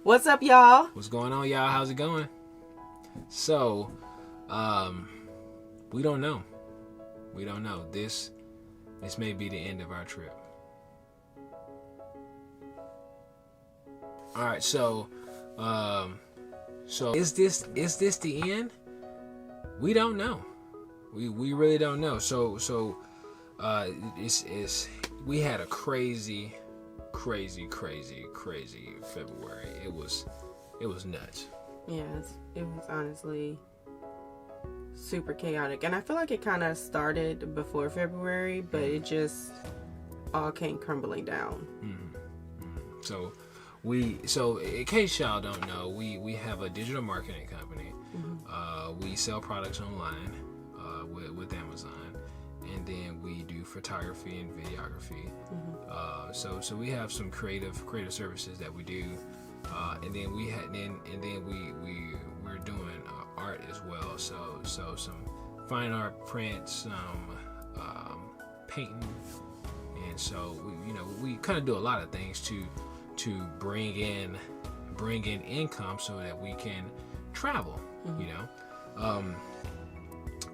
What's up, y'all? What's going on, y'all? How's it going? So, we don't know. We don't know. This may be the end of our trip. All right. So is this the end? We don't know. We really don't know. So we had a crazy February. It was nuts. Yeah, it was honestly super chaotic, and I feel like it kind of started before February, but it just all came crumbling down. So in case y'all don't know, we have a digital marketing company. We sell products online with Amazon, and then we do photography and videography. So we have some creative services that we do, and then we're doing art as well. So some fine art prints, painting, and so we kind of do a lot of things to bring in income so that we can travel.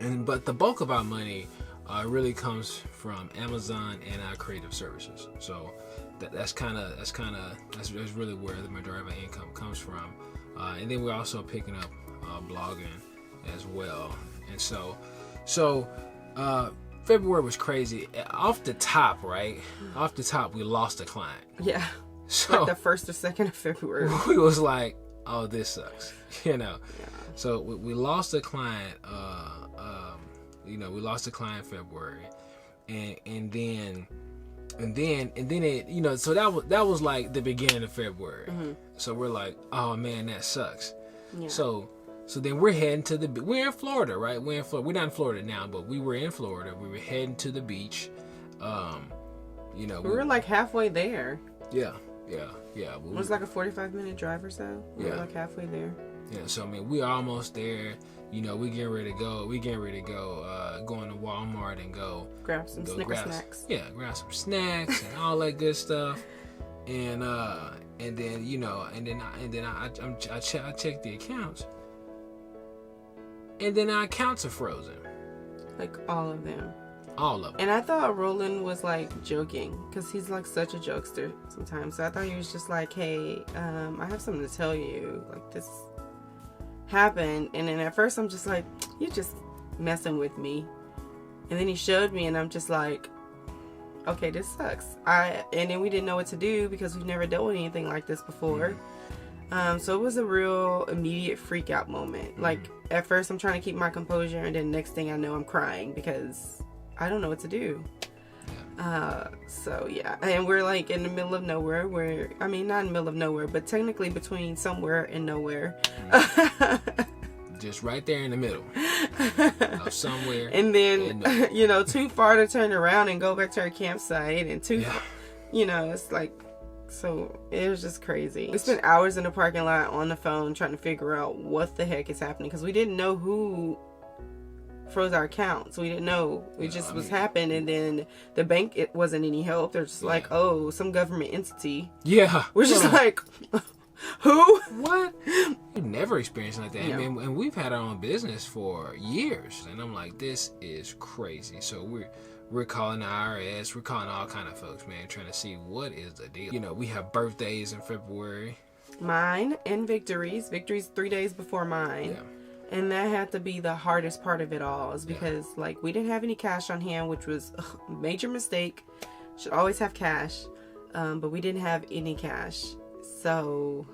But the bulk of our money really comes from Amazon and our creative services. So that's really where the majority of our income comes from. And then we're also picking up blogging as well. And so February was crazy. Off the top, we lost a client. Yeah. So like the 1st or 2nd of February. We was like, oh, this sucks. Yeah. So we lost a client. We lost a client in February, and then it, so that was like the beginning of February. So we're like, oh man, that sucks. Yeah. So then we're heading we're in Florida, right? We're not in Florida now, but we were in Florida. We were heading to the beach. We were like halfway there. Yeah. It was like a 45-minute drive or so. We were like halfway there. Yeah, so I mean, we're almost there. We getting ready to go. Going to Walmart and grab some snacks. Yeah, grab some snacks and all that good stuff. And then I checked the accounts, and then our accounts are frozen. Like all of them. All of them. And I thought Roland was like joking, because he's like such a jokester sometimes. So I thought he was just like, hey, I have something to tell you. Like, this happened. And then at first I'm just like, you're just messing with me. And then he showed me, and I'm just like, okay, this sucks. And then we didn't know what to do because we've never dealt with anything like this before. So it was a real immediate freak out moment. Like, at first I'm trying to keep my composure, and then next thing I know, I'm crying because I don't know what to do. So yeah, and we're like in the middle of nowhere. Not in the middle of nowhere, but technically between somewhere and nowhere. Just right there in the middle of somewhere. And then too far to turn around and go back to our campsite, and it's like, so it was just crazy. We spent hours in the parking lot on the phone trying to figure out what the heck is happening, because we didn't know who froze our accounts. We didn't know. Was happened, and then the bank, it wasn't any help. They're just like, oh, some government entity. Yeah. We're just like, who? What? We've never experienced like that. Yeah. I mean, and we've had our own business for years, and I'm like, this is crazy. So we're calling the IRS, we're calling all kind of folks, man, trying to see what is the deal. We have birthdays in February. Mine and Victory's 3 days before mine. Yeah. And that had to be the hardest part of it all, is because we didn't have any cash on hand, which was a major mistake. Should always have cash, but we didn't have any cash, so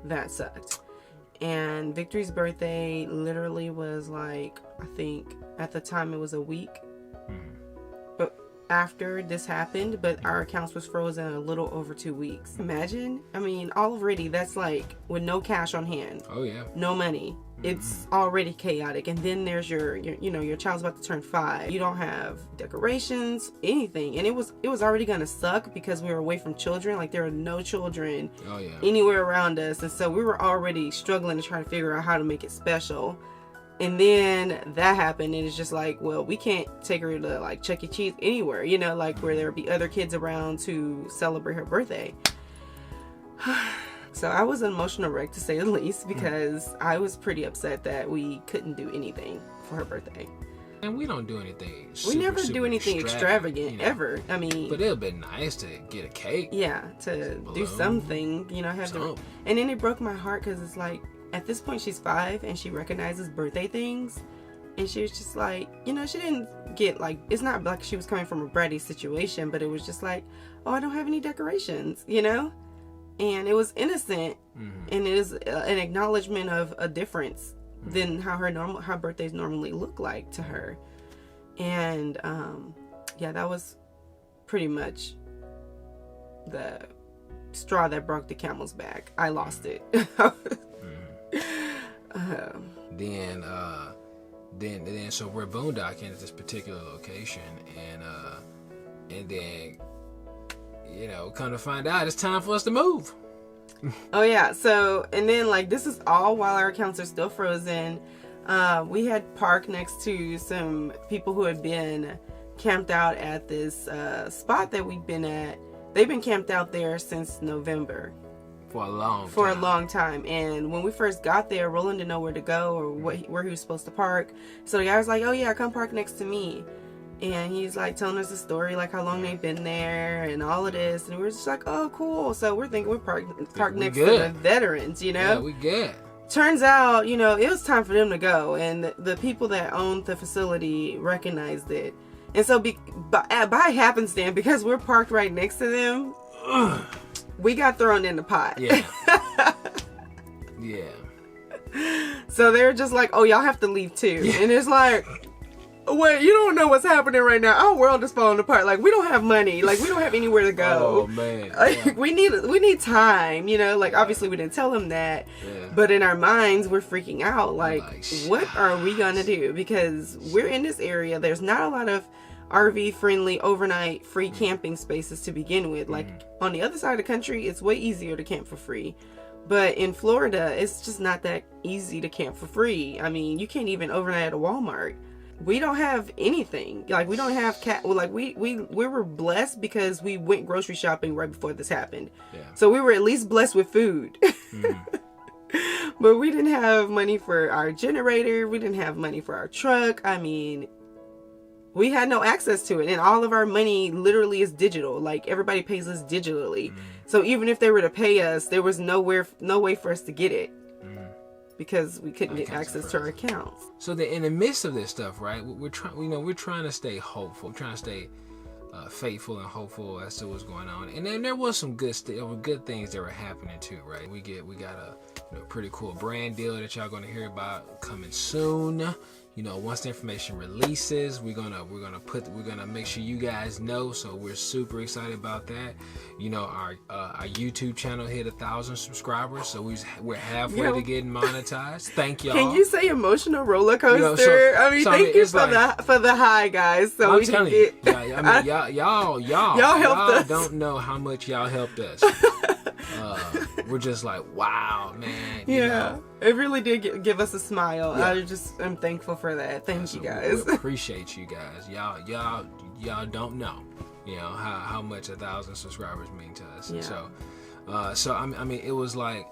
that sucked. And Victory's birthday literally was like, I think at the time it was a week after this happened, but our accounts was frozen a little over 2 weeks. Imagine, already that's like with no cash on hand. Oh yeah. No money. It's already chaotic, and then there's your child's about to turn 5. You don't have decorations, anything, and it was already gonna suck because we were away from children. Like, there were no children anywhere around us, and so we were already struggling to try to figure out how to make it special. And then that happened, and it's just like, well, we can't take her to like Chuck E. Cheese anywhere, where there would be other kids around to celebrate her birthday. So I was an emotional wreck, to say the least, because I was pretty upset that we couldn't do anything for her birthday. And we don't do anything We never do anything extravagant, ever. I mean, but it would be nice to get a cake. Yeah, to do something, and then it broke my heart, because it's like, at this point she's 5 and she recognizes birthday things, and she was just like, she didn't get like, it's not like she was coming from a bratty situation, but it was just like, oh, I don't have any decorations, and it was innocent, and it is an acknowledgement of a difference than how her birthdays normally look like to her. And that was pretty much the straw that broke the camel's back. I lost it. Then so we're boondocking at this particular location, and then come to find out it's time for us to move. Oh yeah. So, and then like, this is all while our accounts are still frozen. We had parked next to some people who had been camped out at this spot that we've been at. They've been camped out there since November. For a long time. And when we first got there, Roland didn't know where to go or where he was supposed to park. So the guy was like, oh yeah, come park next to me. And he's like telling us the story, like how long they've been there and all of this. And we're just like, oh, cool. So we're thinking we're parked next to the veterans, Yeah, we good. Turns out, it was time for them to go. And the people that owned the facility recognized it. And so by happenstance, because we're parked right next to them, we got thrown in the pot. Yeah. Yeah. So they're just like, oh, y'all have to leave too. Yeah. And it's like, wait, you don't know what's happening right now. Our world is falling apart. Like, we don't have money. Like, we don't have anywhere to go. Oh, man. Yeah. We need time, Like, obviously we didn't tell them that. Yeah. But in our minds, we're freaking out. Like, what are we going to do? Because we're in this area. There's not a lot of RV-friendly, overnight, free camping spaces to begin with. Like, on the other side of the country, it's way easier to camp for free. But in Florida, it's just not that easy to camp for free. I mean, you can't even overnight at a Walmart. We don't have anything. Like, we don't have we were blessed because we went grocery shopping right before this happened. Yeah. So we were at least blessed with food. But we didn't have money for our generator. We didn't have money for our truck. I mean, we had no access to it, and all of our money literally is digital. Like, everybody pays us digitally. So even if they were to pay us, there was no way for us to get it because we couldn't get access to our accounts. So in the midst of this stuff, right? We're trying to stay hopeful. We're trying to stay faithful and hopeful as to what's going on. And then there was some good things that were happening too, right? We got a pretty cool brand deal that y'all going to hear about coming soon. Once the information releases, we're gonna make sure you guys know. So we're super excited about that. Our YouTube channel hit 1,000 subscribers, so we're halfway to getting monetized. Thank y'all. Can you say emotional roller coaster? Thank you for the high, guys. So I'm telling you, y'all helped us. Don't know how much y'all helped us. We're just like, wow, man. It really did give us a smile. Yeah. I'm thankful for that. Thank you guys. We appreciate you guys. Y'all don't know, how much 1,000 subscribers mean to us. Yeah. So I mean, it was like,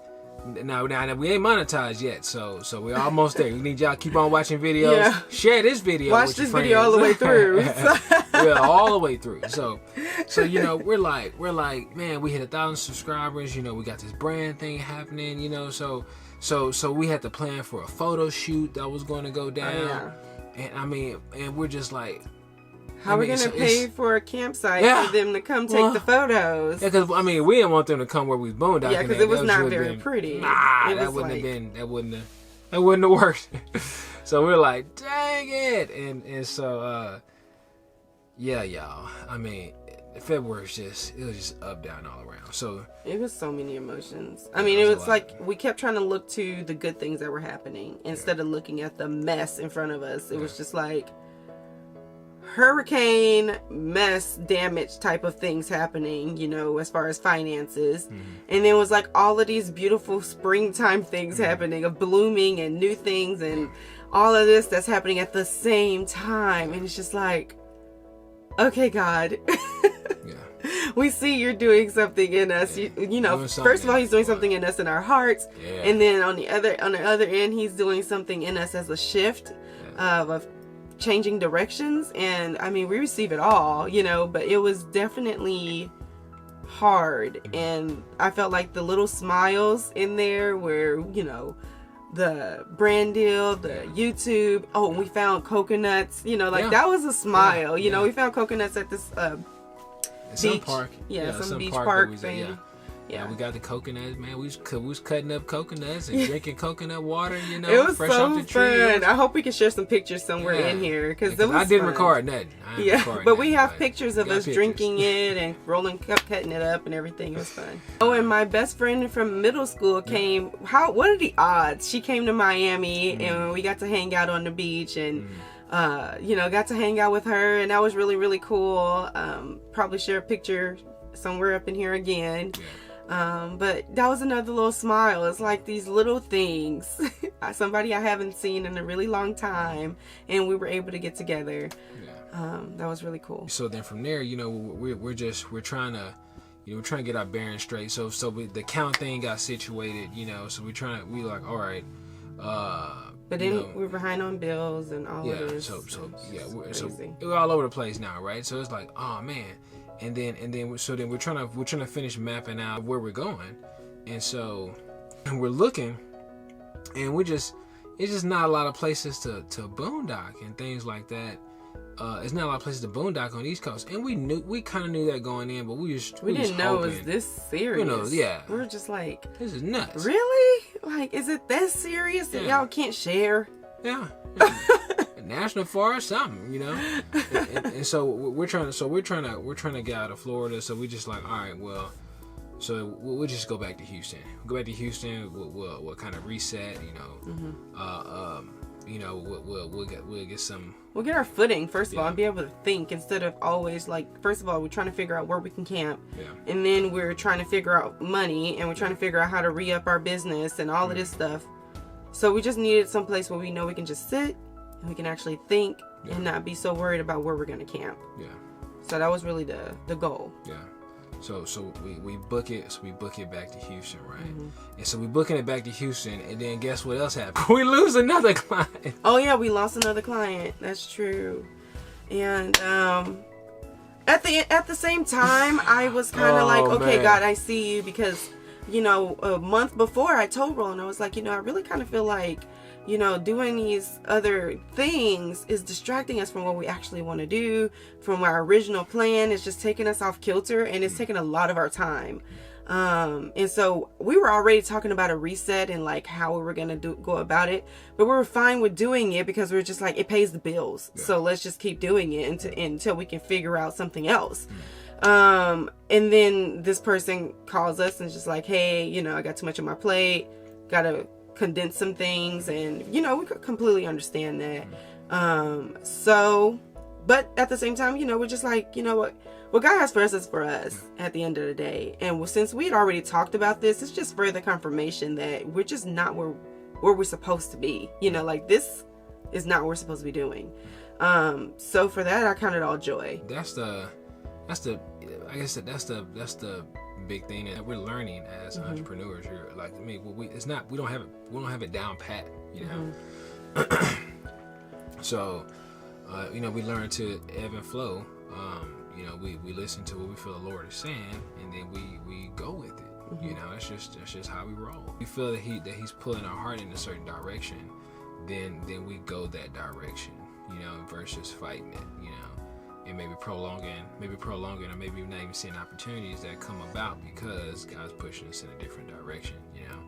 now we ain't monetized yet. So we're almost there. We need y'all to keep on watching videos. Yeah. Share this video. Watch this video all the way through. Yeah, all the way through. So we're like, man, we hit 1,000 subscribers. We got this brand thing happening. So we had to plan for a photo shoot that was going to go down. And we're just like, how are we going to pay for a campsite for them to come take the photos? Yeah, because, we didn't want them to come where we was boondocking. Yeah, because it was not very pretty. Nah, that wouldn't have worked. So we're like, dang it. And so, yeah, y'all. February was just up, down, all around. So it was so many emotions. It was like we kept trying to look to the good things that were happening instead of looking at the mess in front of us. It was just like hurricane mess damage type of things happening, as far as finances. And then it was like all of these beautiful springtime things happening of blooming and new things and all of this that's happening at the same time. And it's just like, okay, God, we see you're doing something in us. Yeah. You know, first of all, he's doing something in us in our hearts, and then on the other end, he's doing something in us as a shift of changing directions. And I mean, we receive it all, you know, but it was definitely hard, and I felt like the little smiles in there where, you know, the brand deal, the YouTube, we found coconuts, you know, like that was a smile. You know, we found coconuts at this beach. Some park. Some beach park thing. Yeah, we got the coconuts, man. We was cutting up coconuts and drinking coconut water, you know. It was fresh so off the tree. fun. I hope we can share some pictures somewhere in here, because I didn't record nothing. But we have pictures of us drinking it and cutting it up and everything. It was fun. Oh, and my best friend from middle school came. What are the odds? She came to Miami and we got to hang out on the beach and. You know, got to hang out with her, and that was really, really cool. Probably share a picture somewhere up in here again. But that was another little smile. It's like these little things. Somebody I haven't seen in a really long time, and we were able to get together. That was really cool. So then from there, you know, we're trying to, you know, we're trying to get our bearings straight. So the count thing got situated, you know. So we like, all right. But then we're behind on bills and all of this. So we're all over the place now, right? So it's like, oh man. And then we're trying to finish mapping out where we're going, and we're looking, and it's just not a lot of places to boondock and things like that. It's not a lot of places to boondock on the East Coast, and we kind of knew that going in, but we didn't know it was this serious. You know, we were just like, this is nuts. Really? Like, is it that serious that y'all can't share? Yeah. National forest, something, you know, and so we're trying to get out of Florida. So we just like, all right, well, so we'll just go back to Houston. Go back to Houston. We'll kind of reset, you know. You know, we'll get some. We'll get our footing first of all and be able to think instead of always like. First of all, we're trying to figure out where we can camp, and then we're trying to figure out money, and we're trying to figure out how to re-up our business and all of this stuff. So we just needed some place where we know we can just sit. And we can actually think and not be so worried about where we're going to camp. Yeah. So that was really the goal. Yeah. So we book it. So we book it back to Houston, right? And so we booking it back to Houston, and then guess what else happened? We lose another client. Oh yeah, we lost another client. That's true. And at the same time, I was kind of like, okay, man. God, I see you, because you know, a month before I told Roland, I was like, you know, I really kind of feel like, you know, doing these other things is distracting us from what we actually want to do, from our original plan. It's just taking us off kilter, and it's taking a lot of our time. And so we were already talking about a reset and like how we were going to go about it, but we were fine with doing it because we were just like, it pays the bills. Yeah. So let's just keep doing it until we can figure out something else. And then this person calls us and is just like, hey, you know, I got too much on my plate. Got to condense some things, and you know, we could completely understand that. But at the same time, you know, we're just like, you know what God has for us is for us at the end of the day. And since we had already talked about this, it's just further confirmation that we're just not where we're supposed to be. You know, like this is not what we're supposed to be doing. So for that, I count it all joy. That's the big thing that we're learning as entrepreneurs. You're like, I mean, we don't have it down pat, you know. So, you know, we learn to ebb and flow. You know, we listen to what we feel the Lord is saying, and then we go with it. You know, that's just how we roll. We feel that He's pulling our heart in a certain direction, then we go that direction. You know, versus fighting it. You know. And maybe prolonging, or maybe not even seeing opportunities that come about because God's pushing us in a different direction, you know.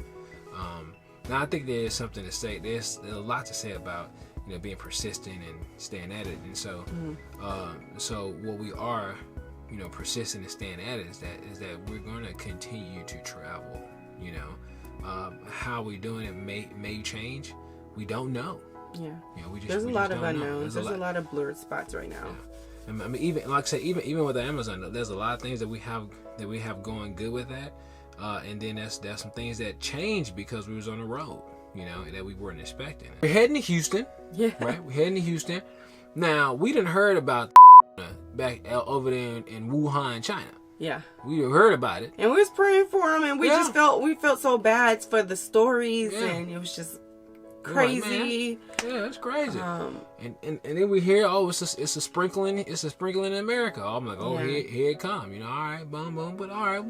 Now I think there's something to say. There's a lot to say about, you know, being persistent and staying at it. And so, so what we are, you know, persistent and staying at it is that we're going to continue to travel. You know, how we're doing it may change. We don't know. Yeah. You know, there's a lot of unknowns. There's a lot of blurred spots right now. Yeah. I mean, even like I say, even with Amazon, there's a lot of things that we have going good with that, and then there's some things that changed because we was on the road, you know, that we weren't expecting. We're heading to Houston, right? We're heading to Houston. Now we done heard about back over there in Wuhan, China. Yeah. We heard about it. And we was praying for him, and we felt so bad for the stories, and it was just crazy. Like, yeah, it's crazy. And then we hear, it's a sprinkling in America. I'm like, here it come. All right, boom, boom. But all right,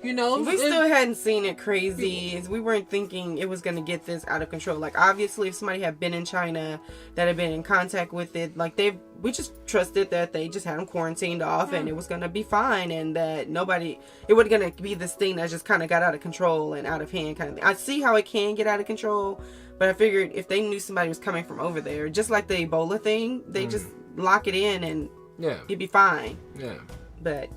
we still hadn't seen it crazy. We weren't thinking it was gonna get this out of control. Like, obviously, if somebody had been in China that had been in contact with it, like we just trusted that they just had them quarantined off, and it was gonna be fine, and that it wasn't gonna be this thing that just kind of got out of control and out of hand kind of thing. I see how it can get out of control. But I figured if they knew somebody was coming from over there, just like the Ebola thing, they just lock it in and it'd be fine. Yeah. But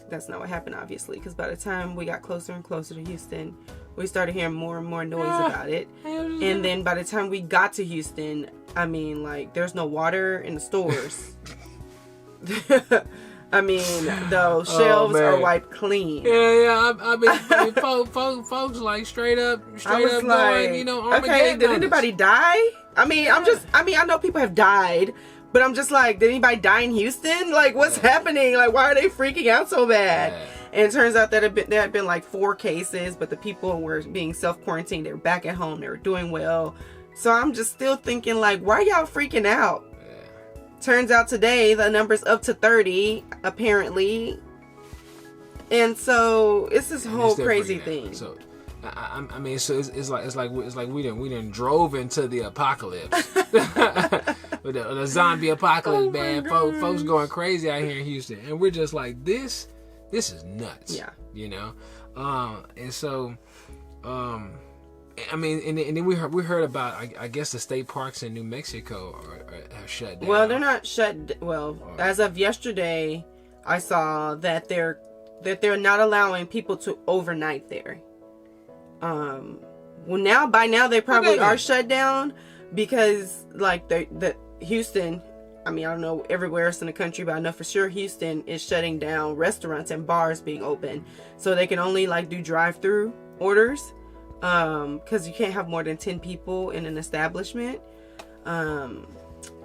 that's not what happened, obviously, because by the time we got closer and closer to Houston, we started hearing more and more noise about it. And then by the time we got to Houston, I mean, like, there's no water in the stores. I mean, the shelves are wiped clean. Yeah. I mean, folks like straight up like, going, okay, did anybody die? I mean, I know people have died, but I'm just like, did anybody die in Houston? Like, what's happening? Like, why are they freaking out so bad? Yeah. And it turns out that there had been like 4 cases, but the people were being self-quarantined. They were back at home. They were doing well. So I'm just still thinking, like, why are y'all freaking out? Turns out today the number's up to 30 apparently, and so it's this whole crazy thing. So I mean, so it's like we done drove into the apocalypse, with the zombie apocalypse, man. Folks going crazy out here in Houston, and we're just like, this is nuts. Yeah. And so I mean, and then we heard about, I guess, the state parks in New Mexico are shut down. Well, they're not shut. Well, as of yesterday, I saw that they're not allowing people to overnight there. Well, by now they probably are shut down because, like, the Houston. I mean, I don't know everywhere else in the country, but I know for sure Houston is shutting down restaurants and bars being open, so they can only like do drive-through orders. Because you can't have more than 10 people in an establishment.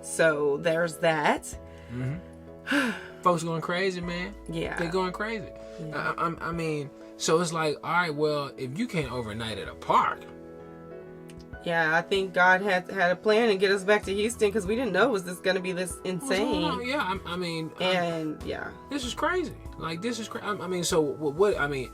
So there's that. Folks going crazy, man. Yeah, they're going crazy. Yeah. I mean, so it's like, all right, well, if you can't overnight at a park. Yeah, I think God had a plan to get us back to Houston because we didn't know it was going to be this insane. Yeah, I mean, this is crazy. Like, this is crazy. I mean, so what? I mean,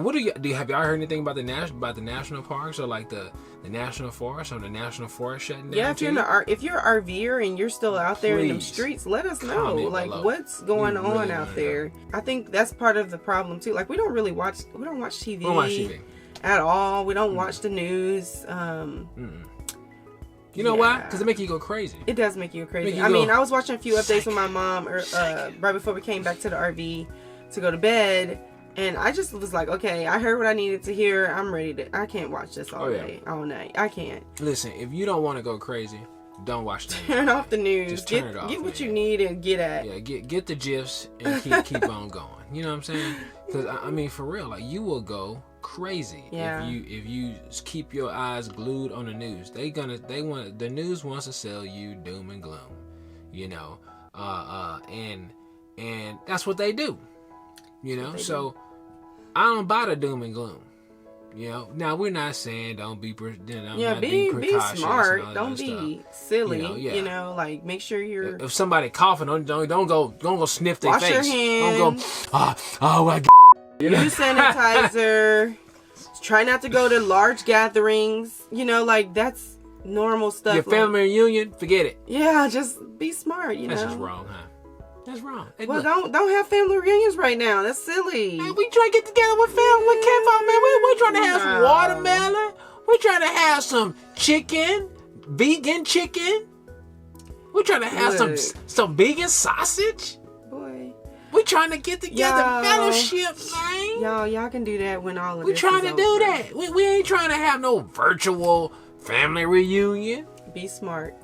what have y'all heard anything about the national parks or like the national forest or the national forest shutting down? Yeah, if you're an RVer and you're still out there in the streets, let us know. Like, what's going on out there? I think that's part of the problem too. Like, we don't watch TV. We don't watch TV at all. We don't watch the news. You know why? Because it makes you go crazy. It does make you go crazy. I mean, I was watching a few updates with my mom right before we came back to the RV to go to bed. And I just was like, okay, I heard what I needed to hear. I'm ready I can't watch this all day, all night. I can't. Listen, if you don't want to go crazy, don't watch the news. Turn off the news. Just turn it off. Get what you need and get at. Yeah, get the gifs and keep on going. You know what I'm saying? Because, I mean, for real, like, you will go crazy if you keep your eyes glued on the news. The news wants to sell you doom and gloom, and that's what they do, so I don't buy the doom and gloom, now we're not saying don't be be smart, don't be silly, like, make sure you're, if somebody coughing, don't go sniff their face, wash your hands, don't go use sanitizer. Try not to go to large gatherings. Like, that's normal stuff. Your family reunion, forget it. Yeah, just be smart. That's just wrong, huh? That's wrong. Hey, well, don't have family reunions right now. That's silly. Man, we trying to get together with family, with kinfolk, man. We're trying to have some watermelon. We're trying to have some chicken, vegan chicken. We're trying to have some vegan sausage. We're trying to get together, fellowship, man. Y'all can do that when all of this is over. We're trying to do that. We ain't trying to have no virtual family reunion. Be smart.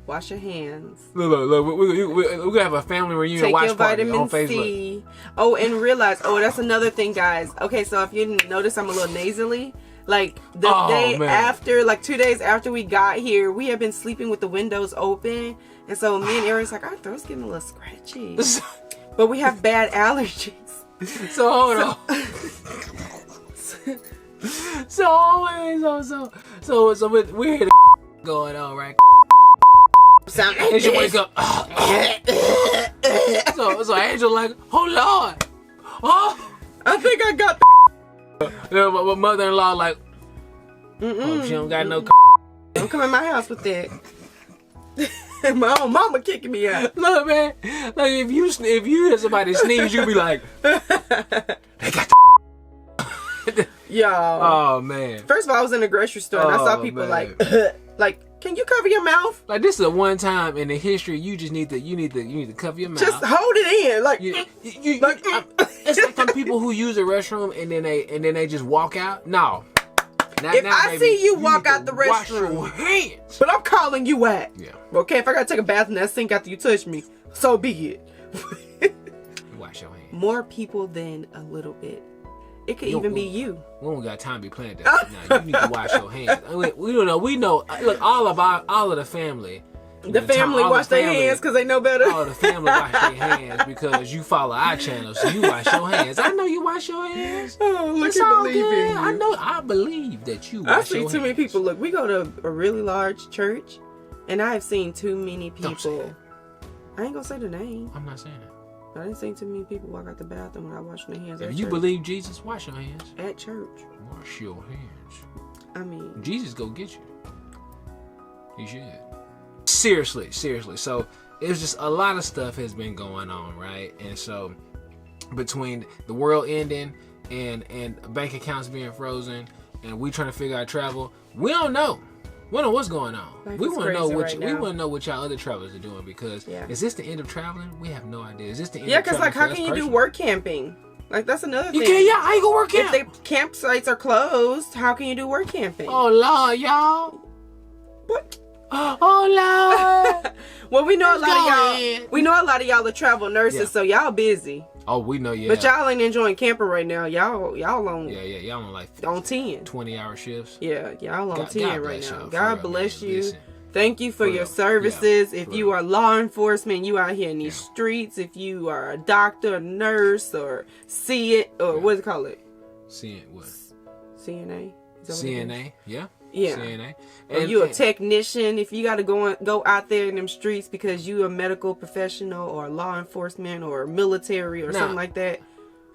Wash your hands. Look, we're going to have a family reunion watch party on Facebook. Take your vitamin C. Oh, and realize, that's another thing, guys. Okay, so if you didn't notice, I'm a little nasally. Like, the day after, like 2 days after we got here, we have been sleeping with the windows open. And so me and Aaron's like, our throat's getting a little scratchy. But we have bad allergies. So hold on. So we're here going on, right? Angel wake up. so Angel like, oh Lord, oh, I think I got my mother-in-law like, oh, she don't got no. Don't come in my house with that. My own mama kicking me out. Look, man, like if you hear somebody sneeze, you be like, they got y'all. Oh man. First of all, I was in the grocery store and I saw people man. like, can you cover your mouth? Like this is a one time in the history you just need to cover your mouth. Just hold it in, like. It's like some people who use the restroom and then they just walk out. No. If I see you walk out the restroom, wash your hands. But I'm calling you out. Yeah. Okay, if I gotta take a bath in that sink after you touch me, so be it. Wash your hands. More people than a little bit. It could even be you. We don't got time to be playing that. Now, you need to wash your hands. We don't know. We know. Look, all of the family. The family wash their hands because they know better. All the family wash their hands because you follow our channel, so you wash your hands. I know you wash your hands. Oh, look it's at all believe good. in you. I believe that you wash your hands. I see too many people. Look, we go to a really large church, and I have seen too many people. Don't say that. I ain't gonna say the name. I'm not saying that. I didn't see too many people walk out the bathroom without washing their hands. If you believe Jesus, wash your hands. At church. Wash your hands. I mean, Jesus go get you. He should. Seriously. So it's just a lot of stuff has been going on, right? And so between the world ending and bank accounts being frozen and we trying to figure out travel, we don't know. We don't know what's going on. We want to know what y'all other travelers are doing because is this the end of traveling? We have no idea. Is this the end of traveling? Yeah, because how can you do work camping? Like that's another thing. You can't. Yeah, how you gonna work camp? If the campsites are closed, how can you do work camping? Oh Lord, y'all. What? Oh Lord. Well, we know a lot of y'all. We know a lot of y'all are travel nurses, so y'all busy. Oh, we know, yeah. But y'all ain't enjoying camping right now. Y'all on. Yeah, y'all on like on 10, 20-hour shifts. Yeah, y'all on 10 right now. God bless you. Listen. Thank you for your services. If you are law enforcement, you out here in these streets. If you are a doctor, a nurse, or what do you call it? CNA. CNA. Yeah. Yeah. CNA. Or you a technician, if you got to go out there in them streets because you a medical professional or law enforcement or military or something like that.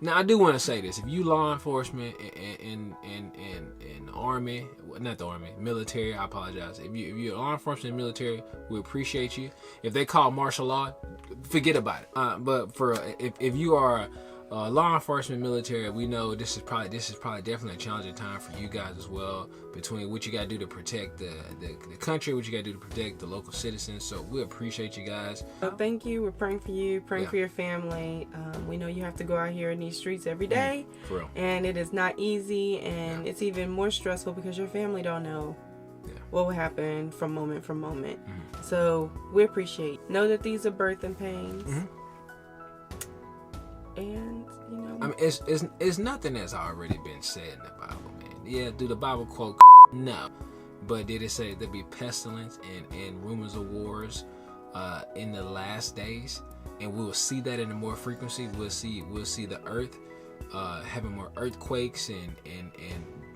Now I do want to say this: if you law enforcement in the army, not the army, military, I apologize. If you're law enforcement and military, we appreciate you. If they call martial law, forget about it. But if you are law enforcement, military, we know this is probably definitely a challenging time for you guys as well, between what you got to do to protect the country, what you got to do to protect the local citizens. So we appreciate you guys. Thank you. We're praying for you, praying for your family. We know you have to go out here in these streets every day, for real. And it is not easy, and it's even more stressful because your family don't know what will happen from moment. So we appreciate. Know that these are birthing pains. And I mean, it's nothing that's already been said in the Bible, man. Yeah, do the Bible quote? No, but did it say there'll be pestilence and rumors of wars in the last days, and we will see that in more frequency. We'll see the earth having more earthquakes and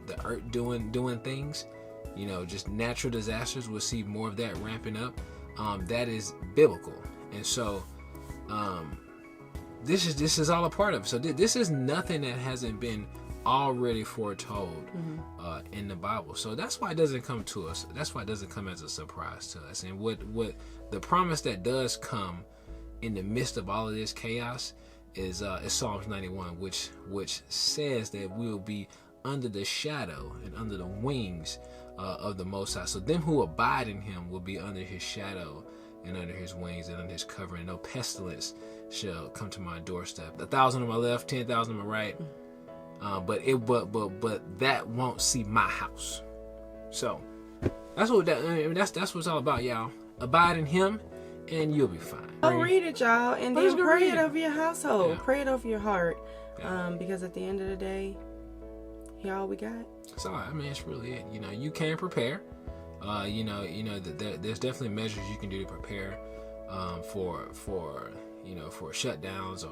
the earth doing things. Just natural disasters. We'll see more of that ramping up. That is biblical, and so. This is all a part of it. So this is nothing that hasn't been already foretold in the Bible. So that's why it doesn't come to us. That's why it doesn't come as a surprise to us. And what the promise that does come in the midst of all of this chaos is Psalms 91, which says that we'll be under the shadow and under the wings of the Most High. So them who abide in Him will be under His shadow and under His wings and under His covering. No pestilence shall come to my doorstep. 1,000 on my left, 10,000 on my right. But that won't see my house. So that's what that's what it's all about, y'all. Abide in Him, and you'll be fine. I'll read it, y'all, and then pray it over your household. Yeah. Pray it over your heart, because at the end of the day, He all we got. So I mean, it's really it. You can prepare. There's definitely measures you can do to prepare for shutdowns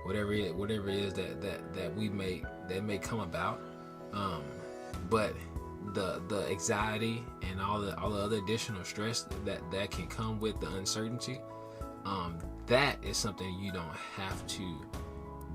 whatever it is that we may come about. But the anxiety and all the other additional stress that can come with the uncertainty, that is something you don't have to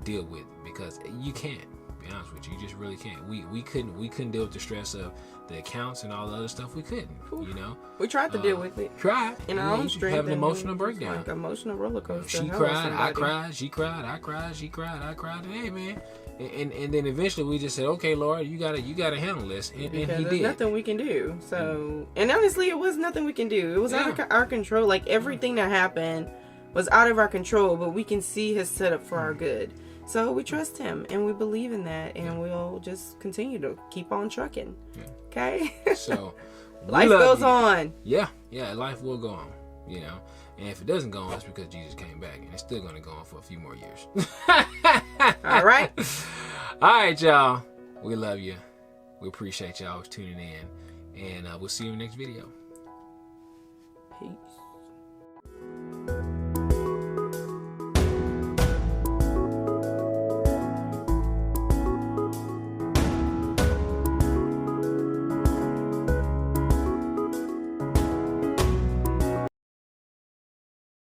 deal with, because you can't. Be honest with you, you just really can't. We couldn't deal with the stress of the accounts and all the other stuff. We couldn't. You know, we tried to deal with it. Tried in our own strength. Have an emotional breakdown, like emotional roller coaster. She cried, I cried. She cried, I cried. She cried, I cried. And hey, man. And then eventually we just said, okay, Lord, you gotta handle this, and he did. There's nothing we can do. So, and honestly, it was nothing we can do. It was out of our control. Like, everything that happened was out of our control, but we can see His setup for our good. So we trust Him, and we believe in that, and we'll just continue to keep on trucking. Okay. So life goes on. Yeah, life will go on. You know. And if it doesn't go on, it's because Jesus came back, and it's still going to go on for a few more years. All right. All right, y'all. We love you. We appreciate y'all tuning in, and we'll see you in the next video. Peace.